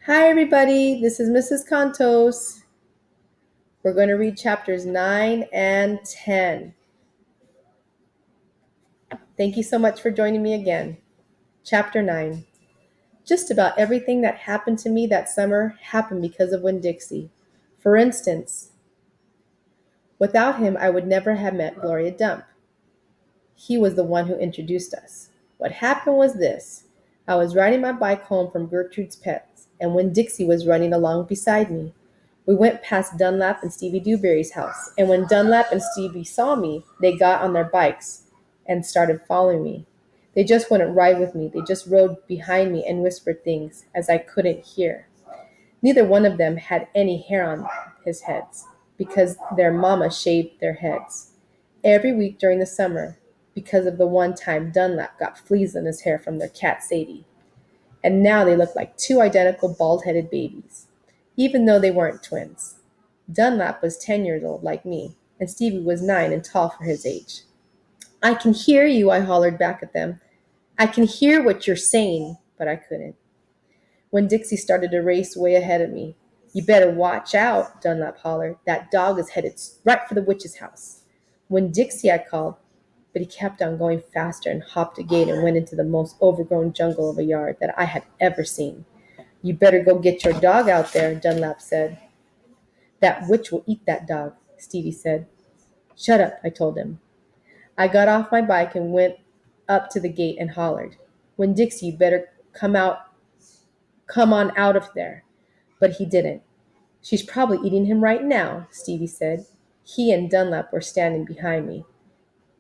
Hi, everybody. This is Mrs. Contos. We're going to read chapters 9 and 10. Thank you so much for joining me again. Chapter 9. Just about everything that happened to me that summer happened because of Winn-Dixie. For instance, without him, I would never have met Gloria Dump. He was the one who introduced us. What happened was this. I was riding my bike home from Gertrude's Pets, and Winn-Dixie was running along beside me. We went past Dunlap and Stevie Dewberry's house, and when Dunlap and Stevie saw me, they got on their bikes and started following me. They just wouldn't ride with me. They just rode behind me and whispered things, as I couldn't hear. Neither one of them had any hair on his heads, because their mama shaved their heads. Every week during the summer, because of the one time Dunlap got fleas in his hair from their cat Sadie. And now they looked like two identical bald-headed babies, even though they weren't twins. Dunlap was 10 years old like me, and Stevie was 9 and tall for his age. "I can hear you," I hollered back at them. "I can hear what you're saying," but I couldn't. Winn-Dixie started to race way ahead of me. "You better watch out," Dunlap hollered. "That dog is headed right for the witch's house." "Winn-Dixie," I called, but he kept on going faster and hopped a gate and went into the most overgrown jungle of a yard that I had ever seen. "You better go get your dog out there," Dunlap said. "That witch will eat that dog," Stevie said. "Shut up," I told him. I got off my bike and went up to the gate and hollered, "Winn-Dixie, you better come on out of there." But he didn't. "She's probably eating him right now," Stevie said. He and Dunlap were standing behind me.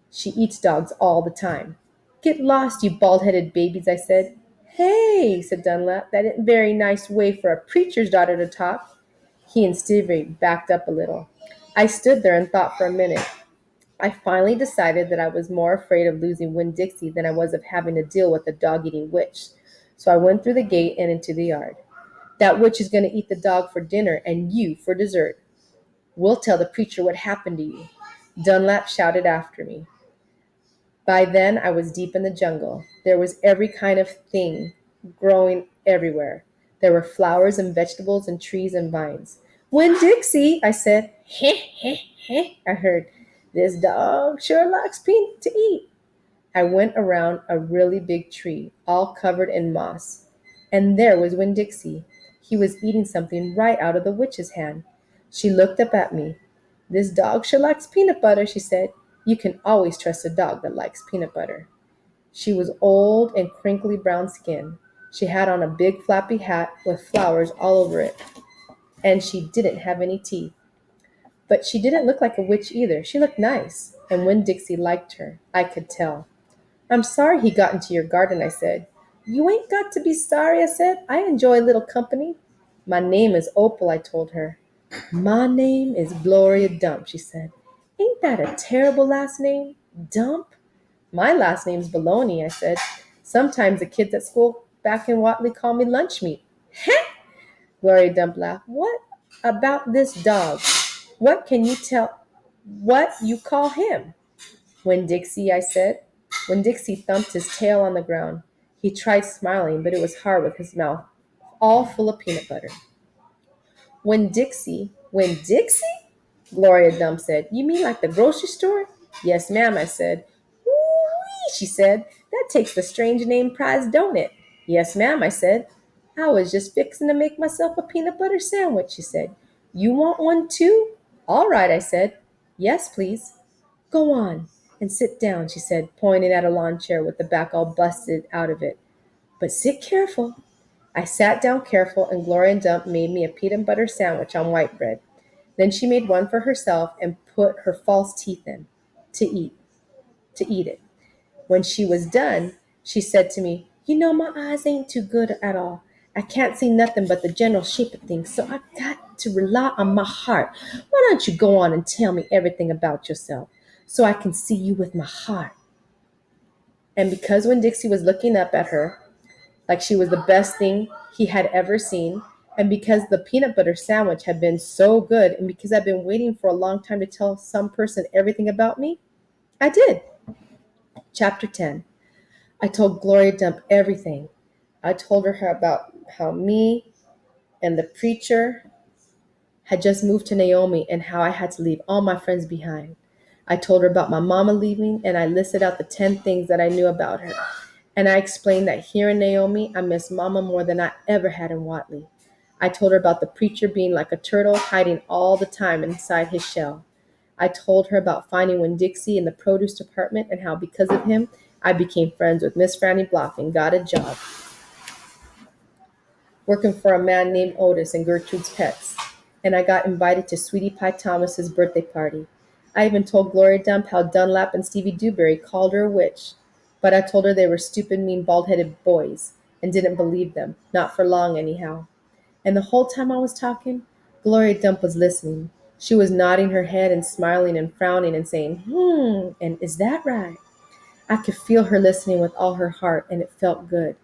"She eats dogs all the time." "Get lost, you bald-headed babies," I said. "Hey," said Dunlap, "that isn't a very nice way for a preacher's daughter to talk." He and Stevie backed up a little. I stood there and thought for a minute. I finally decided that I was more afraid of losing Winn-Dixie than I was of having to deal with a dog-eating witch. So I went through the gate and into the yard. "That witch is going to eat the dog for dinner and you for dessert. We'll tell the preacher what happened to you," Dunlap shouted after me. By then, I was deep in the jungle. There was every kind of thing growing everywhere. There were flowers and vegetables and trees and vines. "Winn-Dixie," I said. "Heh, heh, heh," I heard. "This dog sure likes peanut to eat." I went around a really big tree, all covered in moss. And there was Winn-Dixie. He was eating something right out of the witch's hand. She looked up at me. "This dog sure likes peanut butter," she said. "You can always trust a dog that likes peanut butter." She was old and crinkly brown skin. She had on a big flappy hat with flowers all over it, and she didn't have any teeth. But she didn't look like a witch either. She looked nice, and Winn-Dixie liked her. I could tell. "I'm sorry he got into your garden," I said. "You ain't got to be sorry," I said. "I enjoy a little company." "My name is Opal," I told her. "My name is Gloria Dump," she said. "Ain't that a terrible last name? Dump?" "My last name's Baloney," I said. "Sometimes the kids at school back in Watley call me lunch meat." "Heh!" Gloria Dump laughed. "What about this dog? What can you tell what you call him?" "Winn-Dixie," I said. Winn-Dixie thumped his tail on the ground. He tried smiling, but it was hard with his mouth all full of peanut butter. "Winn-Dixie? Winn-Dixie?" Gloria Dump said. "You mean like the grocery store?" "Yes, ma'am," I said. "Woo-wee," she said. "That takes the strange name prize, don't it?" "Yes, ma'am," I said. "I was just fixing to make myself a peanut butter sandwich," she said. "You want one too?" "All right," I said. "Yes, please." "Go on and sit down," she said, pointing at a lawn chair with the back all busted out of it. "But sit careful." I sat down careful, and Gloria Dump made me a peanut butter sandwich on white bread. Then she made one for herself and put her false teeth in to eat it. When she was done, she said to me, "You know, my eyes ain't too good at all. I can't see nothing but the general shape of things, so I got to rely on my heart. Why don't you go on and tell me everything about yourself so I can see you with my heart?" And because Winn-Dixie was looking up at her like she was the best thing he had ever seen, and because the peanut butter sandwich had been so good, and because I'd been waiting for a long time to tell some person everything about me, I did. Chapter 10. I told Gloria Dump everything. I told her about how me and the preacher had just moved to Naomi and how I had to leave all my friends behind. I told her about my mama leaving, and I listed out the 10 things that I knew about her. And I explained that here in Naomi, I miss mama more than I ever had in Watley. I told her about the preacher being like a turtle, hiding all the time inside his shell. I told her about finding Winn-Dixie in the produce department and how because of him, I became friends with Miss Franny Block and got a job working for a man named Otis and Gertrude's Pets. And I got invited to Sweetie Pie Thomas's birthday party. I even told Gloria Dump how Dunlap and Stevie Dewberry called her a witch, but I told her they were stupid, mean, bald-headed boys and didn't believe them, not for long anyhow. And the whole time I was talking, Gloria Dump was listening. She was nodding her head and smiling and frowning and saying, and is that right? I could feel her listening with all her heart, and it felt good.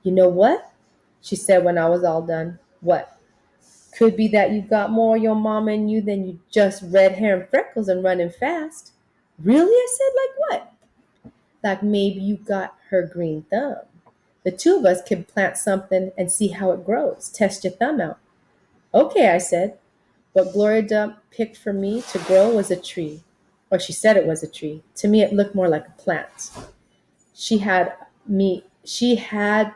You know what? She said when I was all done. What? Could be that you got more of your mama in you than you just red hair and freckles and running fast. Really? I said, like what? Like maybe you got her green thumb. The two of us could plant something and see how it grows. Test your thumb out. Okay, I said. What Gloria Dump picked for me to grow was a tree. Or she said it was a tree. To me, it looked more like a plant. She had me, she had,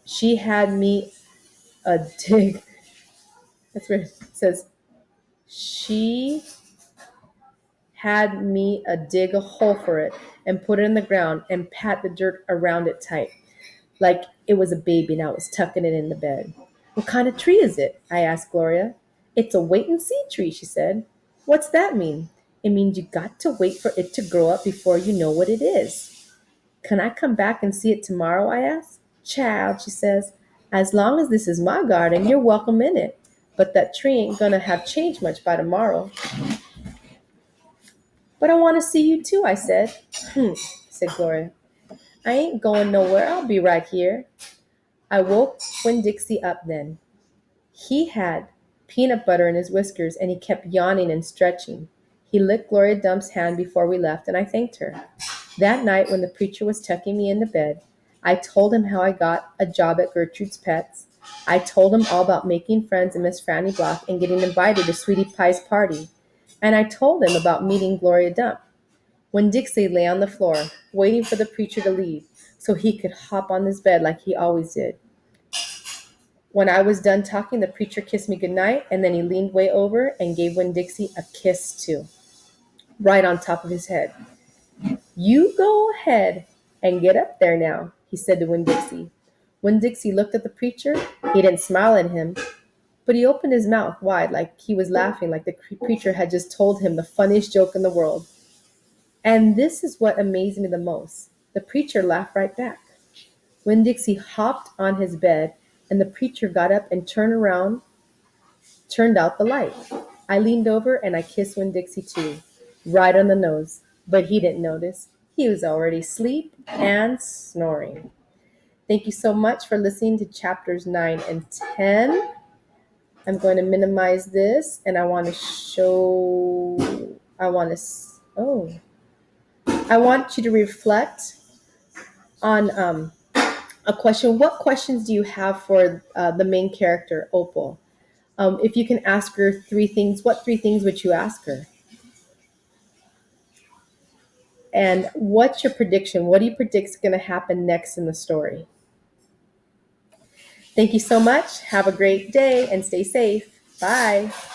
she had me a dig. That's where it says, she had me dig a hole for it and put it in the ground and pat the dirt around it tight, like it was a baby and I was tucking it in the bed. What kind of tree is it? I asked Gloria. It's a wait and see tree, she said. What's that mean? It means you got to wait for it to grow up before you know what it is. Can I come back and see it tomorrow? I asked. Child, she says, as long as this is my garden, you're welcome in it. But that tree ain't gonna have changed much by tomorrow. But I want to see you too, I said. Said Gloria. I ain't going nowhere. I'll be right here. I woke Winn-Dixie up then. He had peanut butter in his whiskers and he kept yawning and stretching. He licked Gloria Dump's hand before we left and I thanked her. That night when the preacher was tucking me into bed, I told him how I got a job at Gertrude's Pets. I told him all about making friends in Miss Franny Block and getting invited to Sweetie Pie's party. And I told him about meeting Gloria Dump. Winn-Dixie lay on the floor, waiting for the preacher to leave so he could hop on his bed like he always did. When I was done talking, the preacher kissed me goodnight, and then he leaned way over and gave Winn-Dixie a kiss too, right on top of his head. You go ahead and get up there now, he said to Winn-Dixie. Winn-Dixie looked at the preacher. He didn't smile at him, but he opened his mouth wide like he was laughing, like the preacher had just told him the funniest joke in the world. And this is what amazed me the most. The preacher laughed right back. Winn-Dixie hopped on his bed, and the preacher got up and turned out the light. I leaned over and I kissed Winn-Dixie too, right on the nose. But he didn't notice. He was already asleep and snoring. Thank you so much for listening to chapters 9 and 10. I'm going to minimize this, and I want you to reflect on a question. What questions do you have for the main character, Opal? If you can ask her 3 things, what 3 things would you ask her? And what's your prediction? What do you predict is going to happen next in the story? Thank you so much. Have a great day and stay safe. Bye.